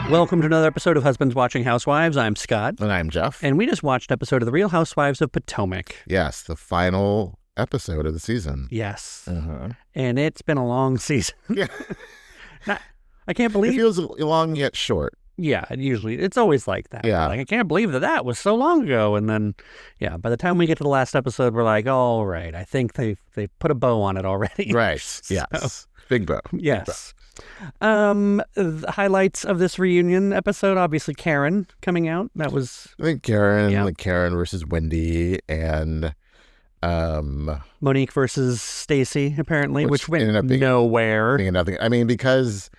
Welcome to another episode of Husbands Watching Housewives. I'm Scott. And I'm Jeff. And we just watched an episode of the Real Housewives of Potomac. Yes, the final episode of the season. Yes. Uh-huh. And it's been a long season. Yeah. I can't believe... It feels long yet short. Yeah, it's always like that. Yeah. Like, I can't believe that was so long ago. And then, yeah, by the time we get to the last episode, we're like, all right, I think they put a bow on it already. Right. So, Yes. Big bow. Yes. The highlights of this reunion episode, obviously Karen coming out. That was... I think Karen versus Wendy and Monique versus Stacey, apparently, which went ended up nowhere. being nothing. I mean, because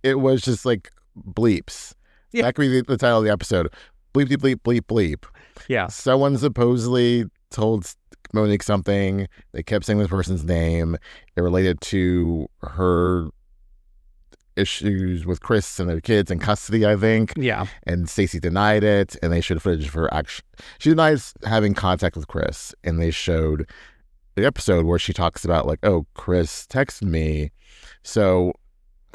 it was just like bleeps. Yeah. That could be the title of the episode. Bleep, bleep, bleep, bleep, bleep. Yeah. Someone supposedly told Monique something. They kept saying this person's name. It related to her issues with Chris and their kids in custody, I think. Yeah. And Stacey denied it, and they showed footage of her she denies having contact with Chris, and they showed the episode where she talks about like, oh, Chris texted me. So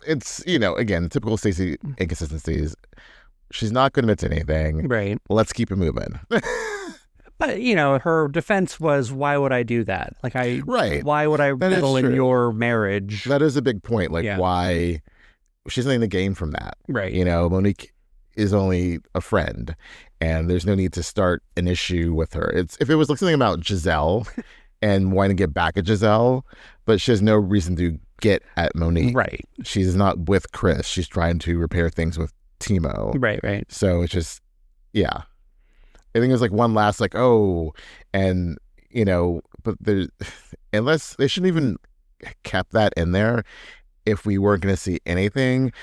it's, again, typical Stacey inconsistencies. She's not going to admit to anything. Right. Let's keep it moving. But, her defense was, why would I do that? Like, why would I meddle in your marriage? That is a big point. Like, why? She's nothing to gain from that. Right. Monique is only a friend, and there's no need to start an issue with her. If it was like something about Gizelle and wanting to get back at Gizelle, but she has no reason to get at Monique. Right. She's not with Chris. She's trying to repair things with Timo. Right. So it's just, yeah. I think it was like one last like, oh, and, but there's, unless they shouldn't even kept that in there if we weren't going to see anything,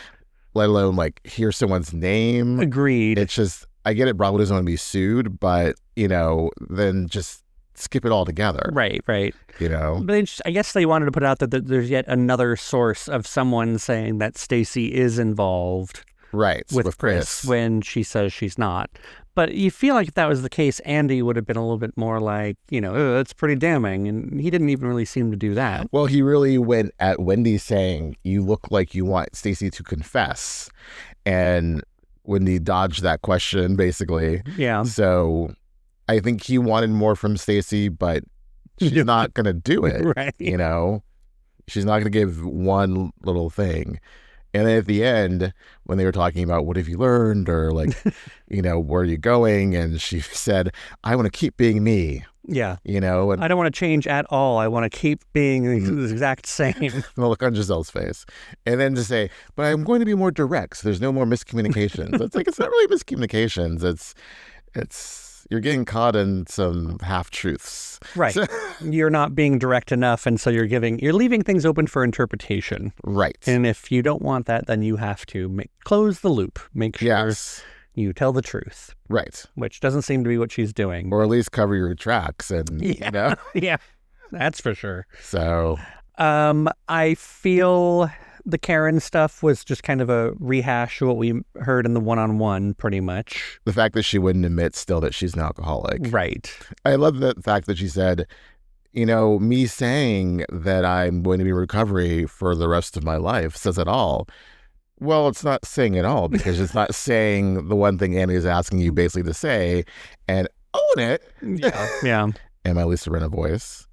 let alone like hear someone's name. Agreed. It's just, I get it, Bravo doesn't want to be sued, but, then just skip it all together. Right. But I guess they wanted to put out that there's yet another source of someone saying that Stacey is involved. Right. With Chris when she says she's not. But you feel like if that was the case, Andy would have been a little bit more like, that's pretty damning. And he didn't even really seem to do that. Well, he really went at Wendy saying, you look like you want Stacey to confess. And Wendy dodged that question, basically. Yeah. So I think he wanted more from Stacey, but she's not going to do it. Right. She's not going to give one little thing. And then at the end, when they were talking about what have you learned or like, where are you going? And she said, I want to keep being me. Yeah. And I don't want to change at all. I want to keep being the exact same. The look on Giselle's face. And then to say, but I'm going to be more direct. So there's no more miscommunications. It's like, it's not really miscommunications. It's you're getting caught in some half-truths. Right. So, you're not being direct enough, and so you're leaving things open for interpretation. Right. And if you don't want that, then you have to close the loop. Make sure you tell the truth. Right. Which doesn't seem to be what she's doing. Or at least cover your tracks and, Yeah, that's for sure. So. I feel the Karen stuff was just kind of a rehash of what we heard in the one-on-one, pretty much. The fact that she wouldn't admit still that she's an alcoholic. Right. I love the fact that she said, me saying that I'm going to be in recovery for the rest of my life says it all. Well, it's not saying it all because it's not saying the one thing Andy is asking you basically to say and own it. Yeah. And my Lisa Rinna voice.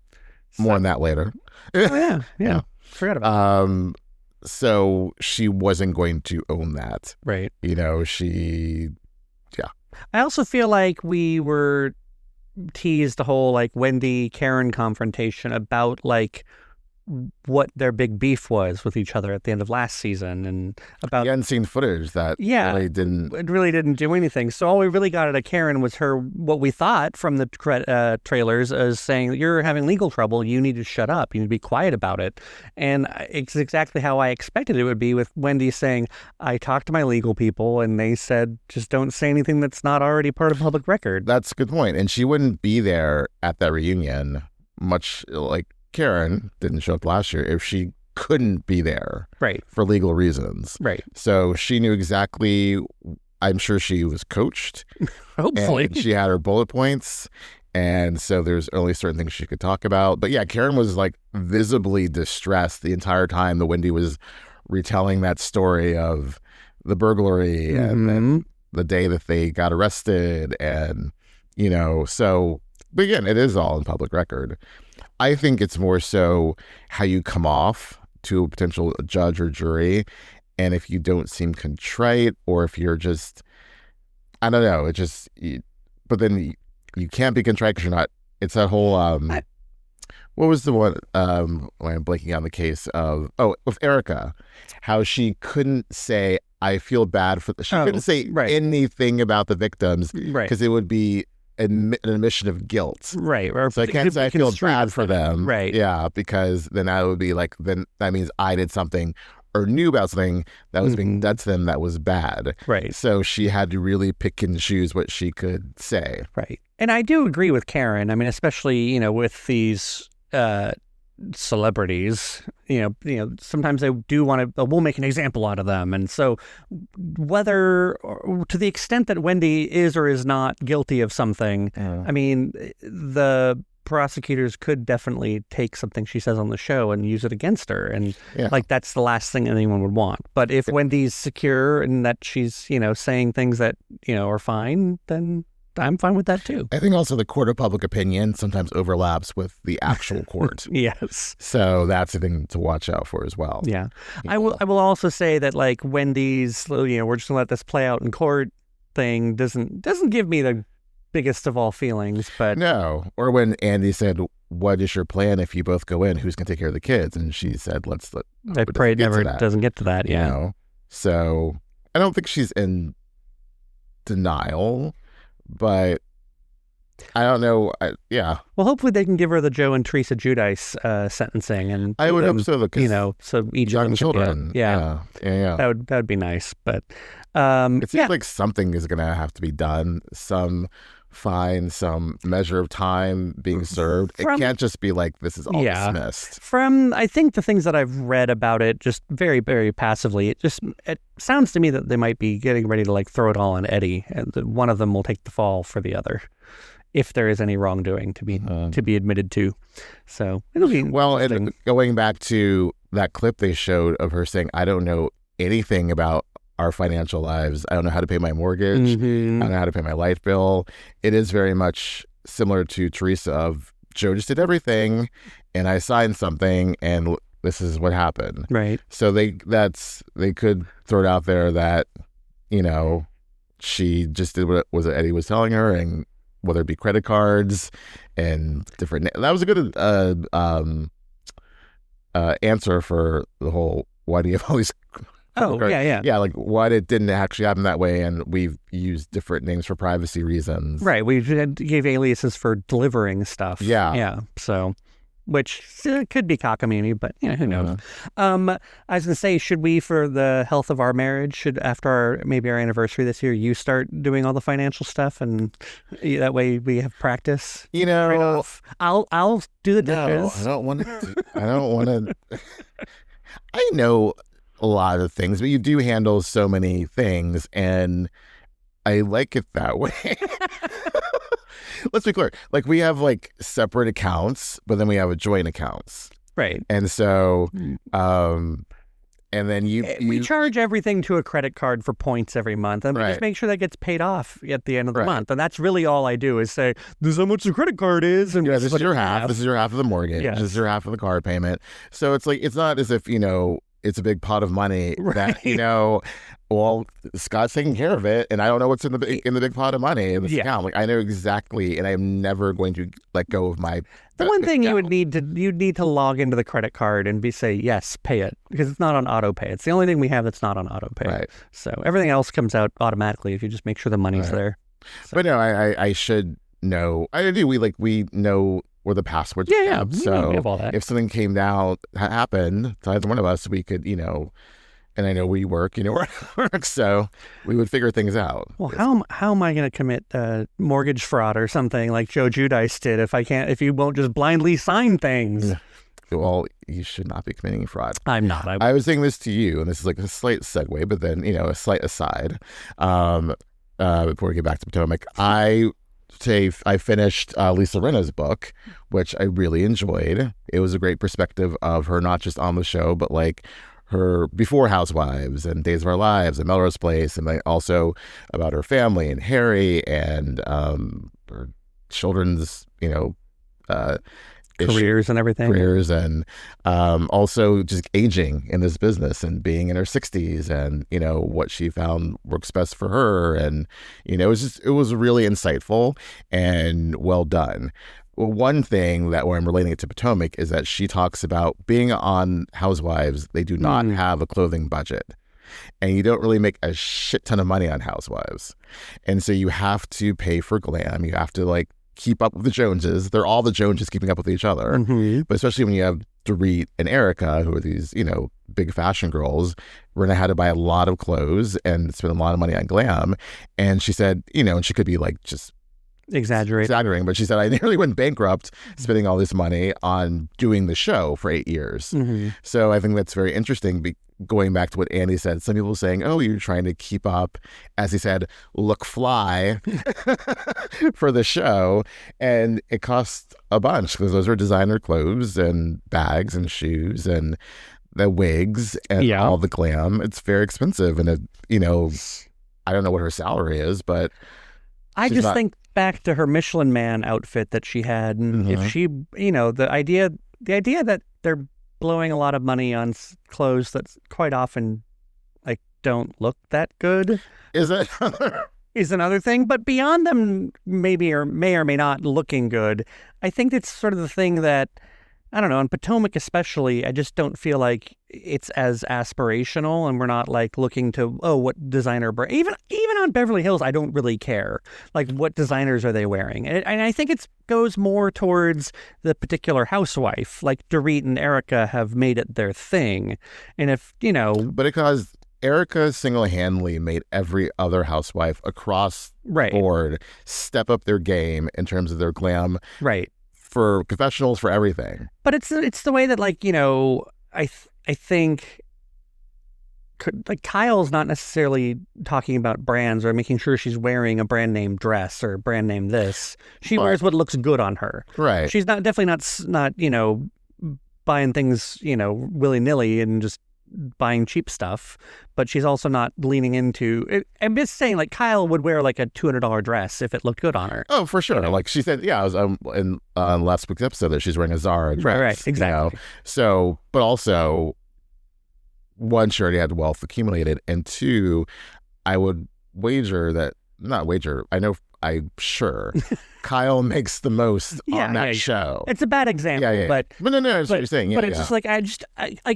More on that later. Oh, yeah. Forgot about it. So she wasn't going to own that. Right. I also feel like we were teased the whole like Wendy Karen confrontation about like what their big beef was with each other at the end of last season and about the unseen footage that really didn't do anything. So all we really got out of Karen was her, what we thought from the trailers as saying, you're having legal trouble. You need to shut up. You need to be quiet about it. And it's exactly how I expected it would be with Wendy saying, I talked to my legal people and they said, just don't say anything that's not already part of public record. That's a good point. And she wouldn't be there at that reunion, much like Karen didn't show up last year, if she couldn't be there for legal reasons. Right. So she knew exactly, I'm sure she was coached. Hopefully. And she had her bullet points. And so there's only certain things she could talk about. But yeah, Karen was like visibly distressed the entire time that Wendy was retelling that story of the burglary and the day that they got arrested, and so. But again, it is all in public record. I think it's more so how you come off to a potential judge or jury, and if you don't seem contrite, or if you're just, I don't know, but then you can't be contrite because you're not. It's that whole what was the one when I'm blanking on the case of with Erica, how she couldn't say I feel bad for she couldn't say anything about the victims because it would be an admission of guilt. Right. Or so I can't say I feel bad for them. Right. Yeah, because then that would be like, then that means I did something or knew about something that was being done to them that was bad. Right. So she had to really pick and choose what she could say. Right. And I do agree with Karen. I mean, especially, with these celebrities, sometimes they do want to, we'll make an example out of them. And so whether, to the extent that Wendy is or is not guilty of something, I mean, the prosecutors could definitely take something she says on the show and use it against her. And that's the last thing anyone would want. But if Wendy's secure and that she's, saying things that, are fine, then I'm fine with that too. I think also the court of public opinion sometimes overlaps with the actual court. Yes. So that's a thing to watch out for as well. Yeah. I will also say that like Wendy's, we're just gonna let this play out in court thing doesn't give me the biggest of all feelings, but no. Or when Andy said, "What is your plan if you both go in? Who's gonna take care of the kids?" And she said, I pray it never doesn't get to that. Yeah. So I don't think she's in denial. But I don't know. Well, hopefully they can give her the Joe and Teresa Giudice sentencing, and I would hope so. So each young children. Yeah. That would be nice. But it seems like something is going to have to be done. Some fine, some measure of time being served. It can't just be like this is all dismissed. From I think the things that I've read about it, just very, very passively, it sounds to me that they might be getting ready to like throw it all on Eddie, and one of them will take the fall for the other, if there is any wrongdoing to be admitted to. So it'll be and going back to that clip they showed of her saying, "I don't know anything about our financial lives. I don't know how to pay my mortgage. I don't know how to pay my light bill." It is very much similar to Teresa of Joe just did everything and I signed something and this is what happened. Right. So they could throw it out there that, she just did what Eddie was telling her, and whether it be credit cards and different. That was a good answer for the whole, why do you have all these yeah, like what it didn't actually happen that way, and we've used different names for privacy reasons. Right, we gave aliases for delivering stuff. Yeah. So, which could be cockamamie, but who knows? I was gonna say, should we, for the health of our marriage, after maybe our anniversary this year, you start doing all the financial stuff, and that way we have practice. I'll do the dishes. No, I don't want to. I know a lot of things, but you do handle so many things, and I like it that way. Let's be clear. Like, we have like separate accounts, but then we have a joint accounts. Right. And so, and then we charge everything to a credit card for points every month, and we just make sure that gets paid off at the end of the month. And that's really all I do is say, "This is how much the credit card is," and this is your half. This is your half of the mortgage. Yes. This is your half of the car payment. So it's like, it's not as if it's a big pot of money that well, Scott's taking care of it, and I don't know what's in the big pot of money in this account. Like, I know exactly, and I'm never going to let go of my. The one thing you'd need to log into the credit card and say yes, pay it, because it's not on auto pay. It's the only thing we have that's not on auto pay. Right. So everything else comes out automatically if you just make sure the money's there. So. But no, I should know. I do. We know where the passwords are kept. So we have all that. If something came down, happened to either one of us, we could, and I know we work, where I work, so we would figure things out. Well, how am I going to commit mortgage fraud or something like Joe Giudice did if you won't just blindly sign things? Well, you should not be committing fraud. I'm not. I was saying this to you, and this is like a slight segue, but then, a slight aside. Before we get back to Potomac, I finished Lisa Rinna's book, which I really enjoyed. It was a great perspective of her, not just on the show, but like her before Housewives and Days of Our Lives and Melrose Place, and like also about her family and Harry and her children's, careers and everything. Careers and also just aging in this business and being in her 60s and, what she found works best for her. And, it was really insightful and well done. One thing that where I'm relating it to Potomac is that she talks about being on Housewives, they do not have a clothing budget. And you don't really make a shit ton of money on Housewives. And so you have to pay for glam. You have to keep up with the Joneses. They're all the Joneses keeping up with each other. Mm-hmm. But especially when you have Dorit and Erica, who are these, big fashion girls, Rinna had to buy a lot of clothes and spend a lot of money on glam. And she said, and she could be just exaggerating, but she said, I nearly went bankrupt spending all this money on doing the show for 8 years. Mm-hmm. So I think that's very interesting. Going back to what Andy said, some people saying, oh, you're trying to keep up, as he said, look fly for the show. And it costs a bunch because those are designer clothes and bags and shoes and the wigs and all the glam. It's very expensive. And, I don't know what her salary is, but I just think back to her Michelin Man outfit that she had, and if she, the idea that they're blowing a lot of money on clothes that quite often don't look that good is another thing. But beyond them, maybe or may not looking good, I think it's sort of the thing that, I don't know, in Potomac especially, I just don't feel like it's as aspirational, and we're not looking to, what designer brand. Even on Beverly Hills, I don't really care. What designers are they wearing? And I think it goes more towards the particular housewife. Dorit and Erica have made it their thing. And if, But because Erica single-handedly made every other housewife across the board step up their game in terms of their glam. Right. For confessionals, for everything. But it's the way that I think Kyle's not necessarily talking about brands or making sure she's wearing a brand name dress or brand name this. She wears what looks good on her. Right. She's definitely not buying things willy nilly and just buying cheap stuff, but she's also not leaning into it. I'm just saying, Kyle would wear a $200 dress if it looked good on her. Oh, for sure. She said, I was in last week's episode that she's wearing a Zara dress. Right, exactly. So, but also, one, she already had wealth accumulated, and two, I would I'm sure Kyle makes the most on that show. It's a bad example, but no, that's what you're saying. But it's just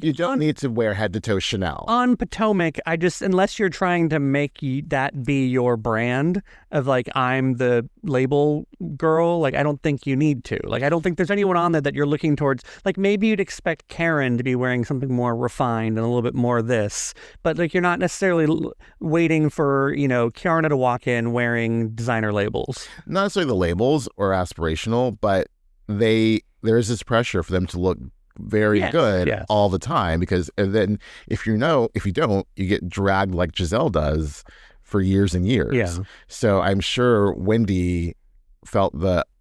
you don't need to wear head to toe Chanel on Potomac. Unless you're trying to make that be your brand of I'm the label girl. I don't think you need to. I don't think there's anyone on there that you're looking towards. Maybe you'd expect Karen to be wearing something more refined and a little bit more of this, but you're not necessarily waiting for Karen to walk in wearing designer labels. Not necessarily the labels or aspirational, but there is this pressure for them to look very good all the time, because and then if you don't, you get dragged like Gizelle does for years and years. Yeah. So I'm sure Wendy felt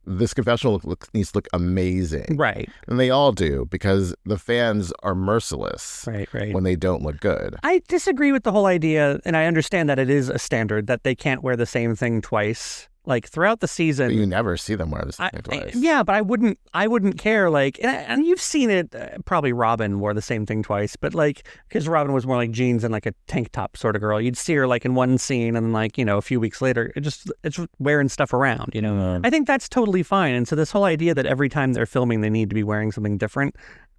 this confessional needs to look amazing. Right. And they all do, because the fans are merciless right. when they don't look good. I disagree with the whole idea, and I understand that it is a standard that they can't wear the same thing twice. Throughout the season, but you never see them wear the same thing twice. Yeah, but I wouldn't care. And you've seen it. Probably Robin wore the same thing twice, but because Robin was more jeans and a tank top sort of girl. You'd see her in one scene, and a few weeks later, it's wearing stuff around. I think that's totally fine. And so this whole idea that every time they're filming they need to be wearing something different,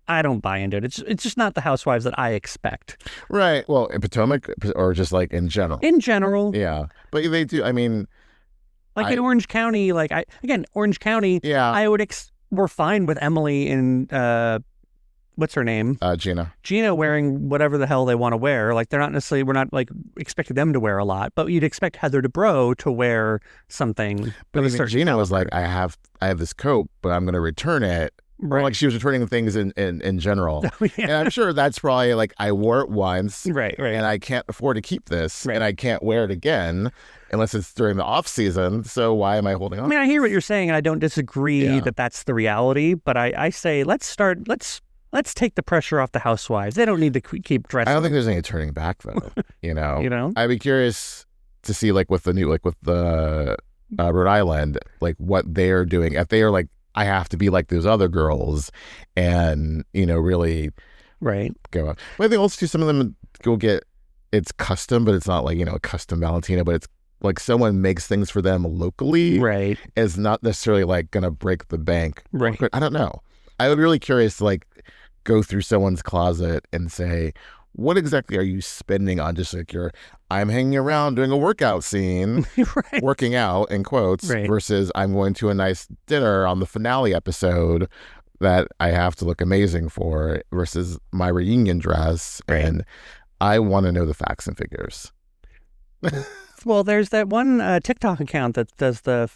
I don't buy into it. It's just not the housewives that I expect. Right. Well, in Potomac, or just in general. In general. Yeah, but they do. I mean. In Orange County, Orange County, I would we're fine with Emily and what's her name? Gina wearing whatever the hell they want to wear. They're not necessarily, we're not expecting them to wear a lot, but you'd expect Heather Dubrow to wear something. But even Gina was I have this coat, but I'm going to return it. Right. Or she was returning things in general. And I'm sure that's probably I wore it once. Right. And I can't afford to keep this. Right. And I can't wear it again unless it's during the off season. So why am I holding on? I mean, I hear what you're saying, and I don't disagree that that's the reality. But I say, let's let's take the pressure off the housewives. They don't need to keep dressing. I don't think there's any turning back though. You know. You know? I'd be curious to see like with the Rhode Island, like what they're doing. If they are like, I have to be like those other girls, and really go up. But I think also some of them go get it's custom, but it's not like a custom Valentina, but it's like someone makes things for them locally. Right. Is not necessarily like gonna break the bank. Right. I don't know. I would be really curious to like go through someone's closet and say, what exactly are you spending on just like I'm hanging around doing a workout scene, right. working out in quotes, versus I'm going to a nice dinner on the finale episode that I have to look amazing for, versus my reunion dress. Right. And I want to know the facts and figures. Well, there's that one TikTok account that does the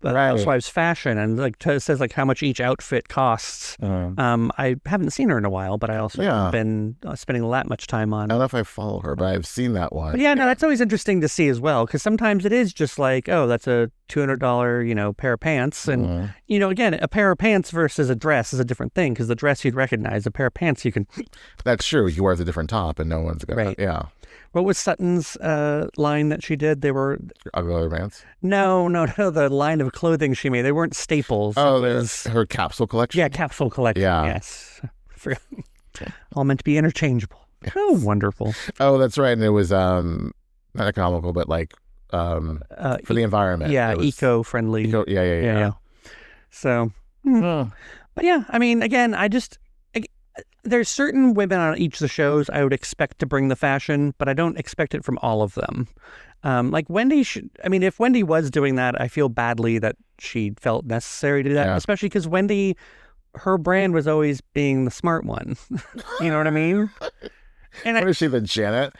housewives fashion and like says like how much each outfit costs. I haven't seen her in a while, but I also haven't been spending that much time on. I don't know if I follow her, but I've seen that one. But yeah, no, that's always interesting to see as well, because sometimes it is just like, oh, that's a $200 pair of pants, and again, a pair of pants versus a dress is a different thing, because the dress you'd recognize, a pair of pants you can. That's true. You wear a different top, and no one's gonna. Yeah. What was Sutton's line that she did? They were ugly pants. No. The line of clothing she made. They weren't staples. Oh, there's her capsule collection. Yeah, capsule collection. Yeah. Yes. Forgot. All meant to be interchangeable. Yes. Oh, wonderful. Oh, that's right. And it was not economical, but like for the environment. Yeah, eco-friendly. Yeah. So, but yeah, I mean, again, there's certain women on each of the shows I would expect to bring the fashion, but I don't expect it from all of them. Like Wendy if Wendy was doing that, I feel badly that she felt necessary to do that, especially because Wendy, her brand was always being the smart one. You know what I mean? And what is she, the Janet?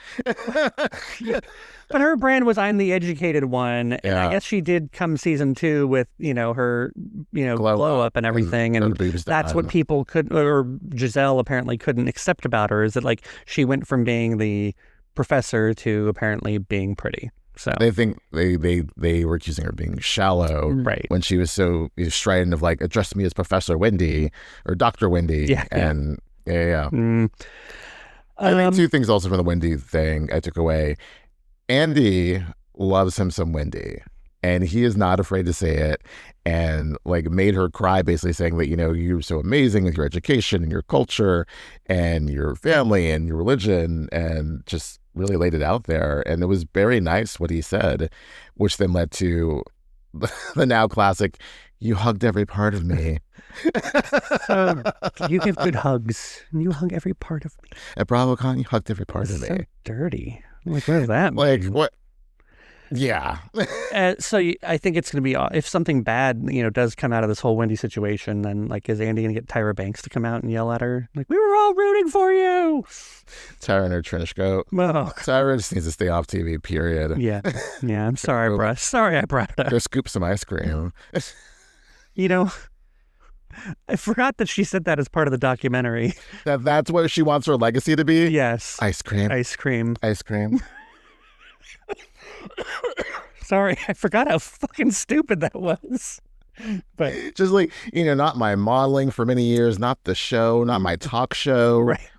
But her brand was I'm the educated one. And I guess she did come season 2 with, her, glow up and everything. And that's what people or Gizelle apparently couldn't accept about her, is that like she went from being the professor to apparently being pretty. So they think they were accusing her of being shallow, right? When she was so strident of like, address me as Professor Wendy or Dr. Wendy. And I think 2 things also from the Wendy thing I took away. Andy loves him some Wendy, and he is not afraid to say it, and like made her cry, basically saying that, you're so amazing with your education and your culture and your family and your religion, and just really laid it out there. And it was very nice what he said, which then led to the now classic, you hugged every part of me. You give good hugs. You hug every part of me. At BravoCon, you hugged every part of me. So dirty. Like, what does that mean? Like, what? Yeah. So I think it's going to be, if something bad, does come out of this whole Wendy situation, then like, is Andy going to get Tyra Banks to come out and yell at her? Like, we were all rooting for you. Tyra in her trench coat. Oh. Tyra just needs to stay off TV, period. Yeah. I'm sorry, I brought it up. Go scoop some ice cream. I forgot that she said that as part of the documentary. That's what she wants her legacy to be? Yes. Ice cream. Ice cream. Ice cream. Sorry, I forgot how fucking stupid that was. But just like, not my modeling for many years, not the show, not my talk show. Right.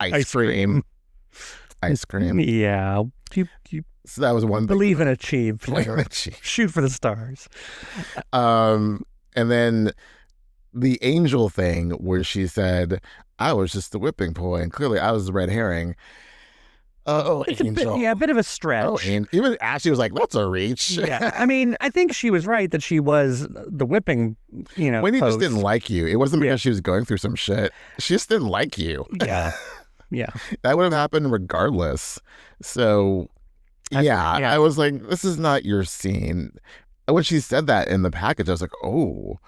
Ice cream. Ice cream. Yeah. So that was one thing. Believe and achieve. Achieve. Shoot for the stars. And then the Angel thing, where she said, I was just the whipping boy, and clearly I was the red herring. Angel. A bit of a stretch. And even Ashley was like, that's a reach. Yeah. I mean, I think she was right that she was the whipping, Wendy just didn't like you. It wasn't because she was going through some shit. She just didn't like you. Yeah. Yeah. That would have happened regardless. So, I was like, this is not your scene. When she said that in the package, I was like, oh.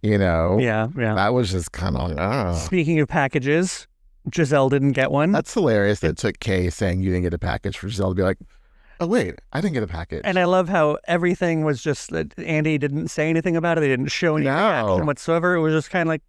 Yeah. That was just kind of like, oh. Speaking of packages, Gizelle didn't get one. That's hilarious that it took Kay saying you didn't get a package for Gizelle to be like, oh, wait, I didn't get a package. And I love how everything was just that Andy didn't say anything about it. They didn't show any reaction whatsoever. It was just kind of like,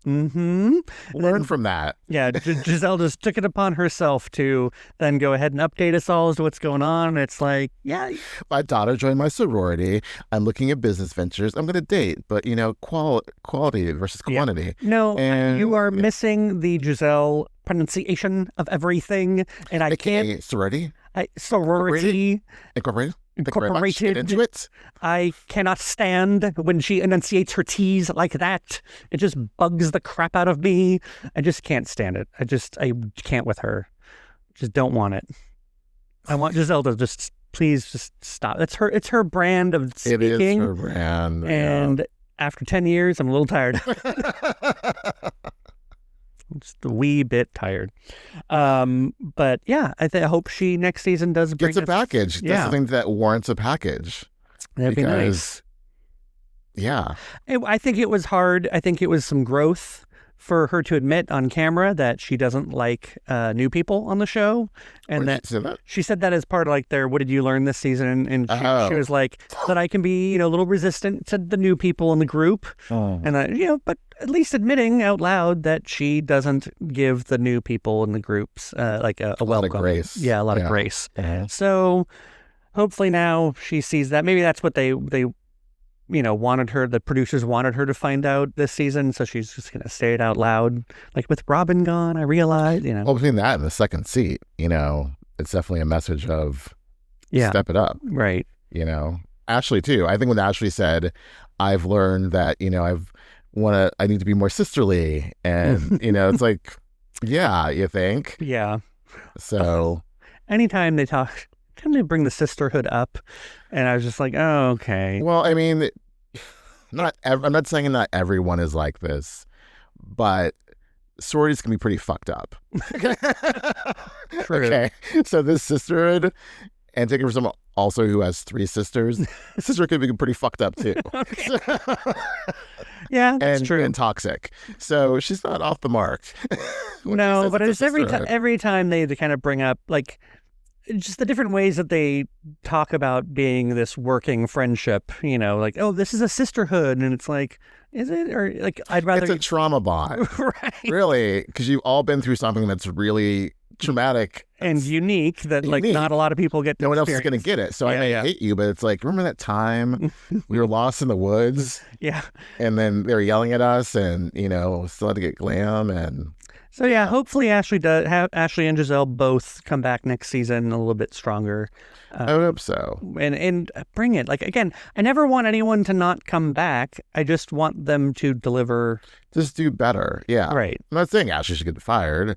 Mm-hmm. Learn from that. Yeah, Gizelle just took it upon herself to then go ahead and update us all as to what's going on. It's like, yeah. My daughter joined my sorority. I'm looking at business ventures. I'm going to date, but, quality versus quantity. Yeah. No, and you are missing the Gizelle pronunciation of everything. And I can't. Sorority? Sorority. Incorporated into it. I cannot stand when she enunciates her T's like that. It just bugs the crap out of me. I just can't stand it. I can't with her. Just don't want it. I want Gizelle to please stop. It's her brand of speaking. It is her brand. And after 10 years, I'm a little tired. Just a wee bit tired. But yeah, I hope she next season gets a package. That's something that warrants a package. That'd be nice. Yeah. I think it was hard. I think it was some growth for her to admit on camera that she doesn't like new people on the show. And she said that as part of like their what did you learn this season? And she was like that I can be, a little resistant to the new people in the group. And but at least admitting out loud that she doesn't give the new people in the groups like a welcome. Lot of grace. Yeah, a lot of grace. So hopefully now she sees that. Maybe that's what they wanted her, the producers wanted her to find out this season, so she's just going to say it out loud. Like with Robin gone, I realized, Well, between that and the second seat, it's definitely a message of step it up. Right. Ashley too. I think when Ashley said, I've learned that, I need to be more sisterly. And, it's like, yeah, you think? Yeah. So. Anytime they bring the sisterhood up, and I was just like, oh, okay. Well, I mean, I'm not saying not everyone is like this, but sororities can be pretty fucked up. True. Okay, so this sisterhood, and taking for someone also who has 3 sisters, sister could be pretty fucked up too. Okay. Yeah, that's true. And toxic. So she's not off the mark. No, but it's every time they kind of bring up like just the different ways that they talk about being this working friendship, like, oh, this is a sisterhood. And it's like, is it? Or like, I'd rather. It's a trauma bond. Right. Really. Because you've all been through something that's really traumatic. And unique that like not a lot of people get to No one else experience. is going to get it. So I hate you, but it's like, remember that time we were lost in the woods? Yeah. And then they were yelling at us and, still had to get glam and. So yeah, hopefully Ashley and Gizelle both come back next season a little bit stronger. I hope so. And bring it. Like again, I never want anyone to not come back. I just want them to deliver. Just do better. Yeah. Right. I'm not saying Ashley should get fired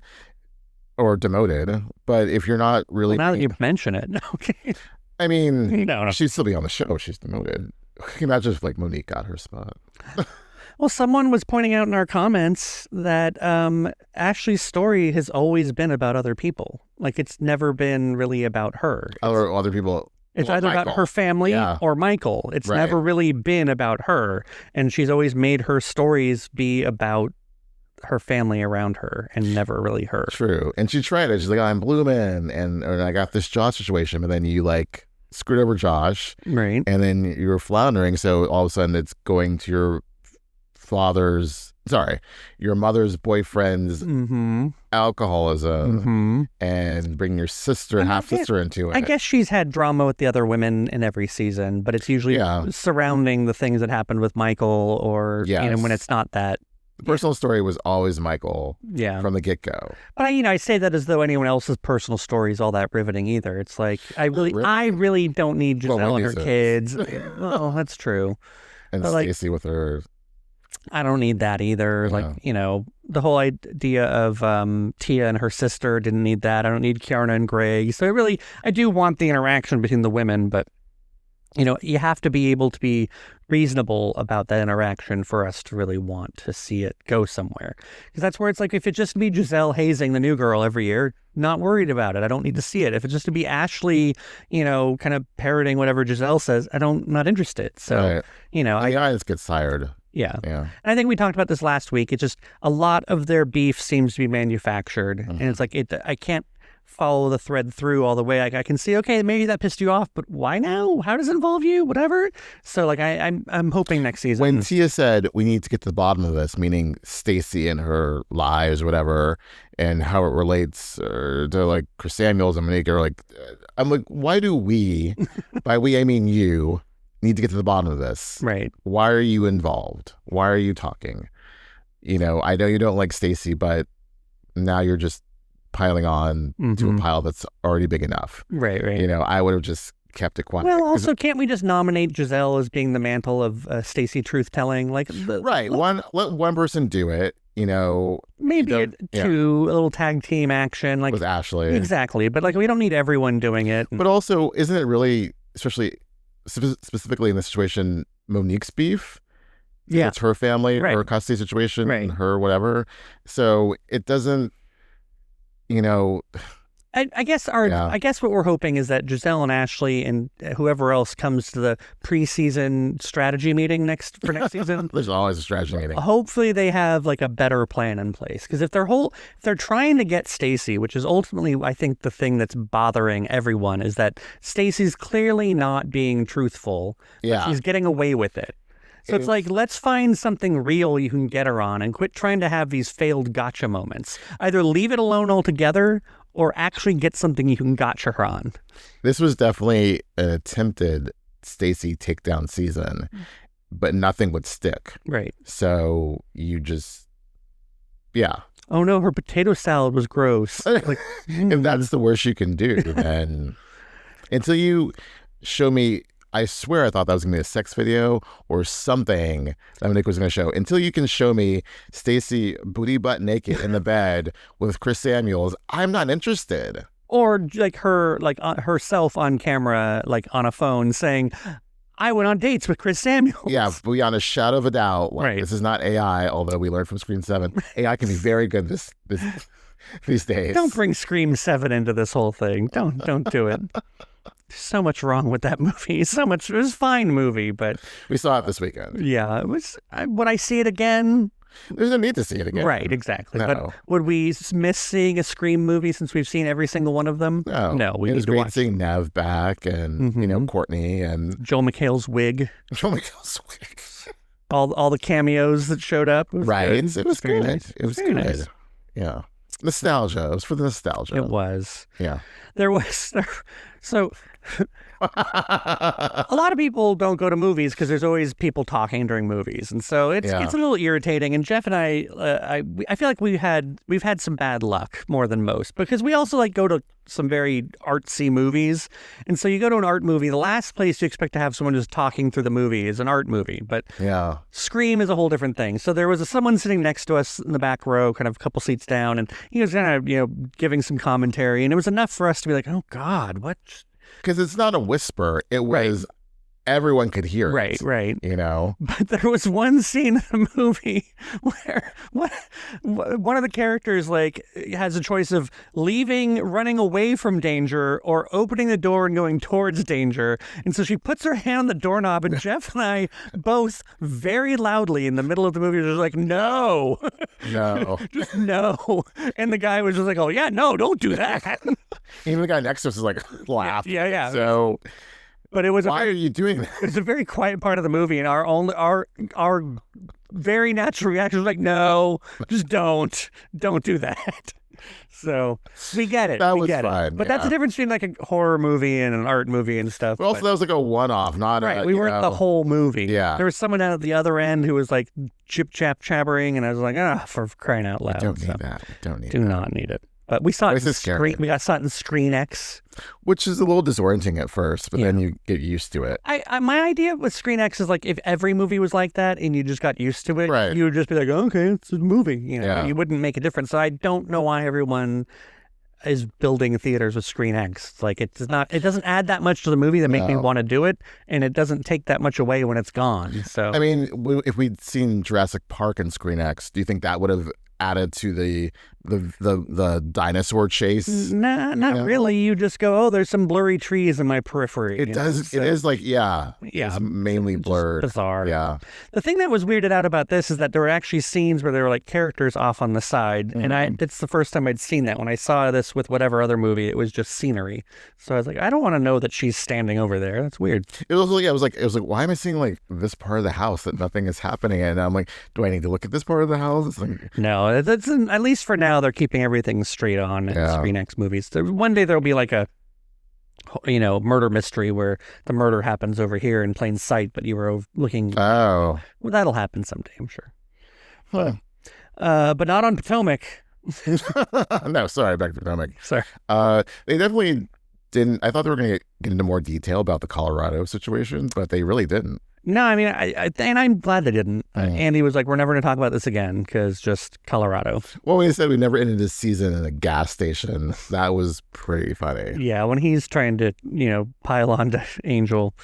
or demoted, but if you're not really now that you mention it, okay. I mean, no. She'd still be on the show. She's demoted. Can you imagine if like Monique got her spot? Well, someone was pointing out in our comments that Ashley's story has always been about other people. Like, it's never been really about her. Other people. It's either Michael. About her family or Michael. It's never really been about her. And she's always made her stories be about her family around her and never really her. True. And she tried it. She's like, I'm blooming and I got this Josh situation. But then you like screwed over Josh. Right. And then you're floundering. So all of a sudden it's going to your mother's boyfriend's alcoholism and bring your half-sister into it. I guess she's had drama with the other women in every season, but it's usually surrounding the things that happened with Michael or when it's not that. The personal story was always Michael from the get-go. But I say that as though anyone else's personal story is all that riveting either. It's like, I really don't need Gizelle and her kids. Well, that's true. And Stacey with her... I don't need that either. Yeah. Like, the whole idea of Tia and her sister, didn't need that. I don't need Kiara and Greg. So I do want the interaction between the women, but, you have to be able to be reasonable about that interaction for us to really want to see it go somewhere. Because that's where it's like, if it just be Gizelle hazing the new girl every year, not worried about it. I don't need to see it. If it's just to be Ashley, kind of parroting whatever Gizelle says, not interested. So, the eyes get tired. Yeah. And I think we talked about this last week. It's just a lot of their beef seems to be manufactured. And it's like, I can't follow the thread through all the way. Like I can see, okay, maybe that pissed you off, but why now? How does it involve you? Whatever. So like I'm hoping next season. When Tia said we need to get to the bottom of this, meaning Stacey and her lies or whatever, and how it relates to like Chris Samuels and Monique, are like, I'm like, why do we, by we I mean you, need to get to the bottom of this? Right. Why are you involved? Why are you talking? You know, I know you don't like Stacey, but now you're just piling on to a pile that's already big enough. Right. You know, I would have just kept it quiet. Well, also, can't we just nominate Gizelle as being the mantle of Stacey truth telling? Like, let one person do it. You know, maybe a little tag team action, like with Ashley, exactly. But like, we don't need everyone doing it. But also, isn't it really, especially specifically in this situation, Monique's beef? Yeah, it's her family, right. her custody situation, right. and her whatever. So it doesn't, you know. I guess what we're hoping is that Gizelle and Ashley and whoever else comes to the preseason strategy meeting next season. There's always a strategy meeting. Hopefully they have like a better plan in place, because if they're trying to get Stacey, which is ultimately I think the thing that's bothering everyone, is that Stacey's clearly not being truthful. Yeah, she's getting away with it. So it's like, let's find something real you can get her on and quit trying to have these failed gotcha moments. Either leave it alone altogether or actually get something you can gotcha her on. This was definitely an attempted Stacey takedown season, but nothing would stick. Right. So you just, oh no, her potato salad was gross. Like, if that's the worst you can do, then until you show me, I swear I thought that was going to be a sex video or something that Monique was going to show. Until you can show me Stacey booty butt naked in the bed with Chris Samuels, I'm not interested. Or like herself on camera, like on a phone saying, I went on dates with Chris Samuels. Yeah, beyond a shadow of a doubt. Right. This is not AI, although we learned from Scream 7. AI can be very good these days. Don't bring Scream 7 into this whole thing. Don't do it. There's so much wrong with that movie. So much. It was a fine movie, but we saw it this weekend. Yeah, it was. Would I see it again? There's no need to see it again. Right, exactly. No. But would we miss seeing a Scream movie since we've seen every single one of them? No. We need to watch. Seeing Nev back and you know, Courtney and Joel McHale's wig. Joel McHale's wig. all the cameos that showed up. It was good. It was very good. Nice. It was very good. Nice. Yeah. Nostalgia. It was for the nostalgia. It was. Yeah. So a lot of people don't go to movies because there's always people talking during movies, and so it's a little irritating. And Jeff and I feel like we've had some bad luck more than most, because we also like go to some very artsy movies, and so you go to an art movie, the last place you expect to have someone just talking through the movie is an art movie, but Scream is a whole different thing. So there was someone sitting next to us in the back row, kind of a couple seats down, and he was kind of giving some commentary, and it was enough for us to be like, oh God, what? Because it's not a whisper. It was everyone could hear it. Right. You know? But there was one scene in the movie where one of the characters like has a choice of leaving, running away from danger, or opening the door and going towards danger. And so she puts her hand on the doorknob, and Jeff and I both very loudly in the middle of the movie were just like, no. No. Just no. And the guy was just like, oh yeah, no, don't do that. Even the guy next to us is like, laugh. Yeah. So... But it was why are you doing that? It's a very quiet part of the movie, and our very natural reaction was like, no, just don't do that. So we get it. That was fine. But that's the difference between like a horror movie and an art movie and stuff. But also, that was like a one-off, not right. We weren't the whole movie. Yeah. There was someone out at the other end who was like chip-chap-chabbering, and I was like, for crying out loud. I don't need that. Do not need it. But we saw it in Screen. We saw it in Screen X, which is a little disorienting at first, but then you get used to it. My idea with Screen X is like if every movie was like that and you just got used to it, you would just be like, oh, okay, it's a movie. You wouldn't make a difference. So I don't know why everyone is building theaters with Screen X. It's like it doesn't add that much to the movie that make me want to do it, and it doesn't take that much away when it's gone. So I mean, if we'd seen Jurassic Park and Screen X, do you think that would have added to the the dinosaur chase. Not really. You just go, oh, there's some blurry trees in my periphery. It does. It is like, yeah. It's mainly blurred. Bizarre. Yeah. The thing that was weirded out about this is that there were actually scenes where there were like characters off on the side. And it's the first time I'd seen that. When I saw this with whatever other movie, it was just scenery. So I was like, I don't want to know that she's standing over there. That's weird. It was like, why am I seeing like this part of the house that nothing is happening? And I'm like, do I need to look at this part of the house? It's like, no, that's at least for now, they're keeping everything straight on at Screen X movies. One day there'll be like a, murder mystery where the murder happens over here in plain sight, but you were looking. Oh, well, that'll happen someday, I'm sure. Huh. But not on Potomac. No, sorry, back to Potomac. Sorry. They definitely didn't. I thought they were going to get into more detail about the Colorado situation, but they really didn't. No, I mean, and I'm glad they didn't. Andy was like, we're never going to talk about this again because just Colorado. Well, we said we never ended this season in a gas station. That was pretty funny. Yeah, when he's trying to, pile on to Angel.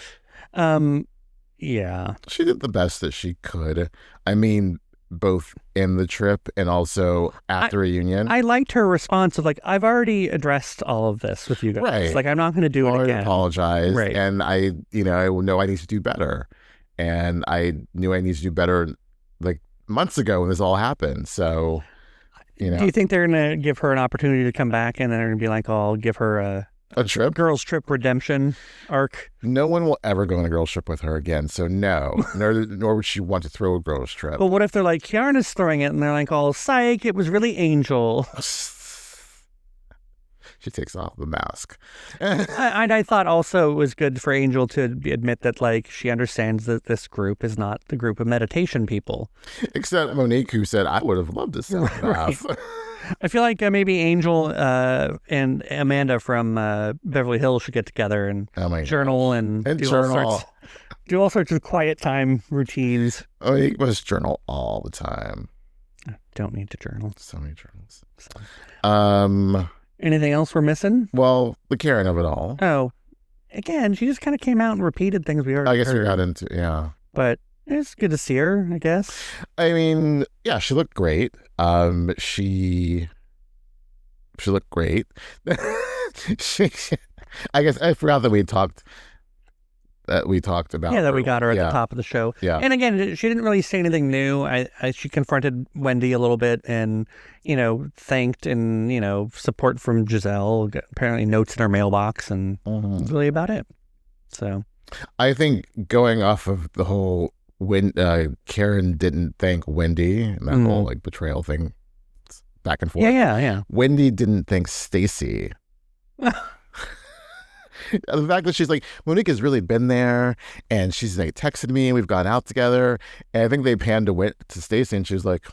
Yeah. She did the best that she could. I mean, both in the trip and also at the reunion. I liked her response of like, I've already addressed all of this with you guys. Right. Like, I'm not going to do it again. I apologize. Right. And I know I need to do better. And I knew I needed to do better like months ago when this all happened. So, Do you think they're going to give her an opportunity to come back and then they're going to be like, I'll give her a trip? Girls trip redemption arc? No one will ever go on a girls trip with her again. So no, nor would she want to throw a girls trip. But what if they're like, Kiarna's throwing it and they're like, oh, psych, it was really Angel. She takes off the mask. I thought also it was good for Angel to admit that, like, she understands that this group is not the group of meditation people. Except Monique, who said, I would have loved to sell right. I feel like maybe Angel and Amanda from Beverly Hills should get together and journal and do all sorts of quiet time routines. Monique must journal all the time. I don't need to journal. So many journals. So. Anything else we're missing? Well, the Karen of it all. Oh, again, she just kind of came out and repeated things we already I guess heard. we got into, yeah. But it's good to see her, I guess. I mean, yeah, she looked great. She looked great. I guess I forgot that we talked about that we got her at the top of the show. Yeah. And again, she didn't really say anything new. She confronted Wendy a little bit and, thanked and, support from Gizelle, got apparently notes in her mailbox, and that's really about it. So I think going off of the whole when Karen didn't thank Wendy and that whole like betrayal thing back and forth. Yeah. Wendy didn't thank Stacey. The fact that she's like, Monique has really been there, and she's like texted me, and we've gone out together, and I think they panned to Stacey, and she was like,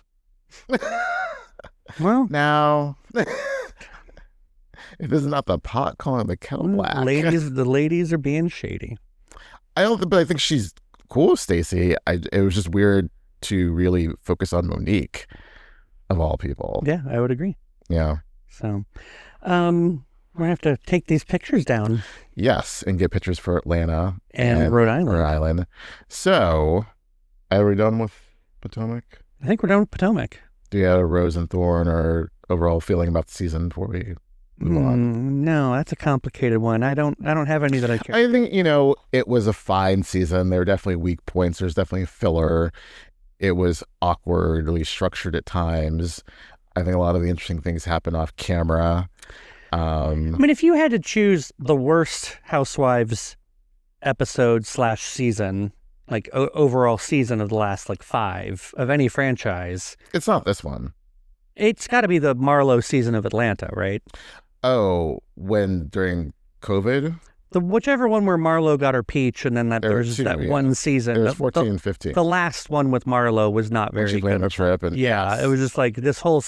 well, now, if this is not the pot calling the kettle black. The ladies are being shady. But I think she's cool with Stacey. It was just weird to really focus on Monique, of all people. Yeah, I would agree. Yeah. So, we're going to have to take these pictures down. Yes, and get pictures for Atlanta and Rhode Island. So, are we done with Potomac? I think we're done with Potomac. Do you have a rose and thorn or overall feeling about the season before we move on? No, that's a complicated one. I don't have any that I care. I think, it was a fine season. There were definitely weak points. There's definitely filler. It was awkwardly structured at times. I think a lot of the interesting things happened off camera. I mean, if you had to choose the worst Housewives episode / season, like overall season of the last like 5 of any franchise, it's not this one. It's got to be the Marlo season of Atlanta, right? Oh, during COVID? Whichever one where Marlo got her peach, and then there's one season. It was 14 and 15. The last one with Marlo was not very good. She planned a trip. And, it was just like this whole...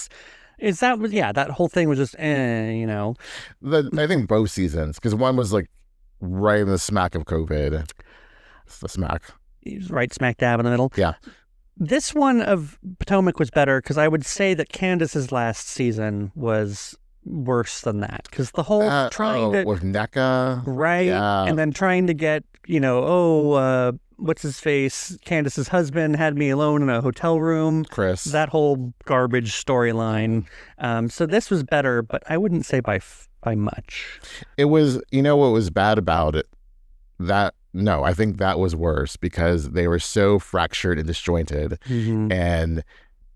that whole thing was just, I think both seasons, because one was like right in the smack of COVID. It's the smack. He was right smack dab in the middle. Yeah. This one of Potomac was better because I would say that Candace's last season was worse than that, because the whole trying to with NECA, right, and then trying to get what's his face, Candace's husband had me alone in a hotel room, Chris, that whole garbage storyline. So this was better, but I wouldn't say by much. It was, what was bad about it? I think that was worse because they were so fractured and disjointed, and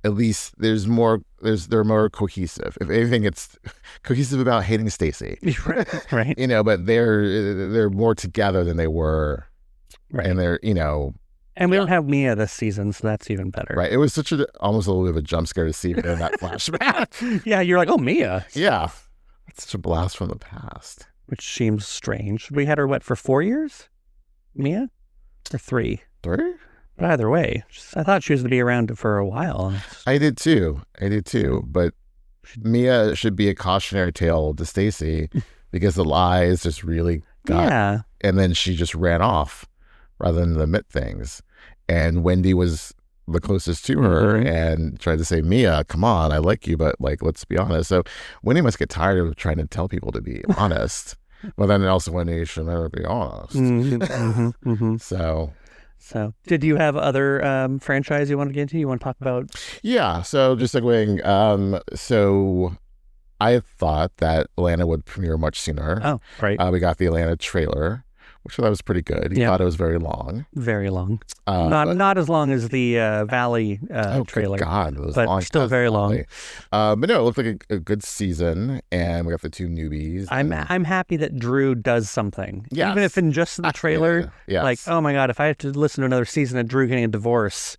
at least they're more cohesive. If anything, it's cohesive about hating Stacey, right? But they're more together than they were, right? And they're and we don't have Mia this season, so that's even better, right? It was almost a little bit of a jump scare to see her in that flashback. Yeah, you're like, oh, Mia, yeah, it's such a blast from the past, which seems strange. We had her for 4 years, Mia, or 3? 3. But either way, I thought she was going to be around for a while. I did too. But Mia should be a cautionary tale to Stacey because the lies just really got. Yeah. And then she just ran off rather than admit things. And Wendy was the closest to her and tried to say, Mia, come on, I like you, but let's be honest. So Wendy must get tired of trying to tell people to be honest. Well, then also Wendy should never be honest. So, did you have other franchise you want to get into? You want to talk about? Yeah. So, just segueing. So, I thought that Atlanta would premiere much sooner. Oh, right. We got the Atlanta trailer, which I thought was pretty good. You thought it was very long. Very long. Not as long as the Valley trailer. Good God, it was but long. Still very long. But no, it looked like a good season, and we got the 2 newbies. I'm happy that Drew does something, yes. even if in just the trailer. Yes. Like, oh my God, if I have to listen to another season of Drew getting a divorce,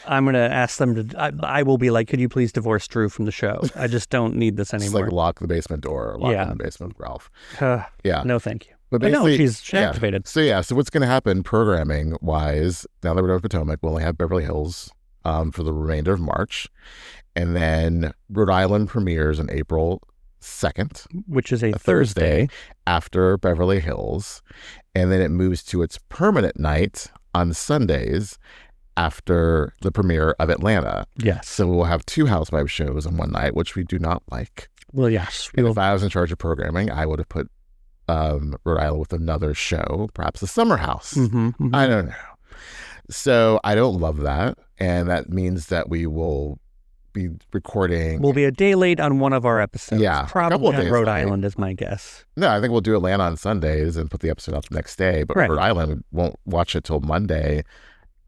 I'm going to ask them to. I will be like, could you please divorce Drew from the show? I just don't need this anymore. It's like lock the basement door, lock in the basement with Ralph. No, thank you. But no, she's activated. So what's going to happen programming wise, now that we're done with Potomac, we'll only have Beverly Hills for the remainder of March. And then Rhode Island premieres on April 2nd. Which is a Thursday. After Beverly Hills. And then it moves to its permanent night on Sundays after the premiere of Atlanta. Yes. So we'll have 2 Housewives shows on one night, which we do not like. Well, yes. And if I was in charge of programming, I would have put Rhode Island with another show, perhaps the Summer House. I don't know. So I don't love that. And that means that we will be recording. We'll be a day late on one of our episodes. Yeah. Probably on Rhode Island is my guess. No, I think we'll do Atlanta on Sundays and put the episode up the next day. But Rhode Island won't watch it till Monday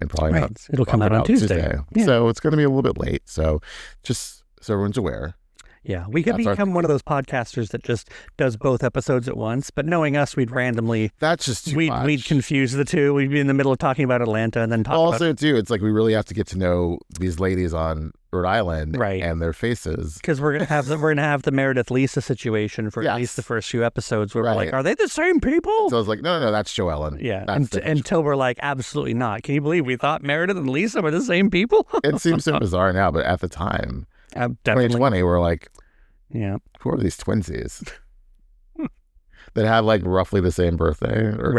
and probably not. It'll come out on Tuesday. Yeah. So it's going to be a little bit late. So just so everyone's aware. Yeah, we could become one of those podcasters that just does both episodes at once. But knowing us, we'd randomly... That's just too much. We'd confuse the two. We'd be in the middle of talking about Atlanta and then talk also, too, it's like we really have to get to know these ladies on Rhode Island and their faces. Because we're gonna have the Meredith Lisa situation for at least the first few episodes where we're like, are they the same people? So I was like, no, that's Joellen. Yeah, until we're like, absolutely not. Can you believe we thought Meredith and Lisa were the same people? It seems so bizarre now, but at the time, definitely. 2020, we're like... Yeah. Who are these twinsies that have roughly the same birthday or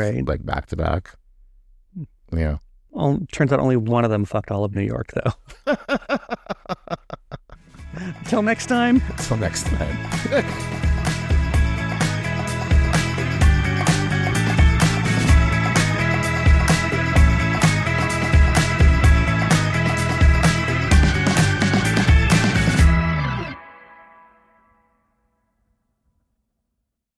back to back? Yeah. Well, turns out only one of them fucked all of New York, though. Till next time. Till next time.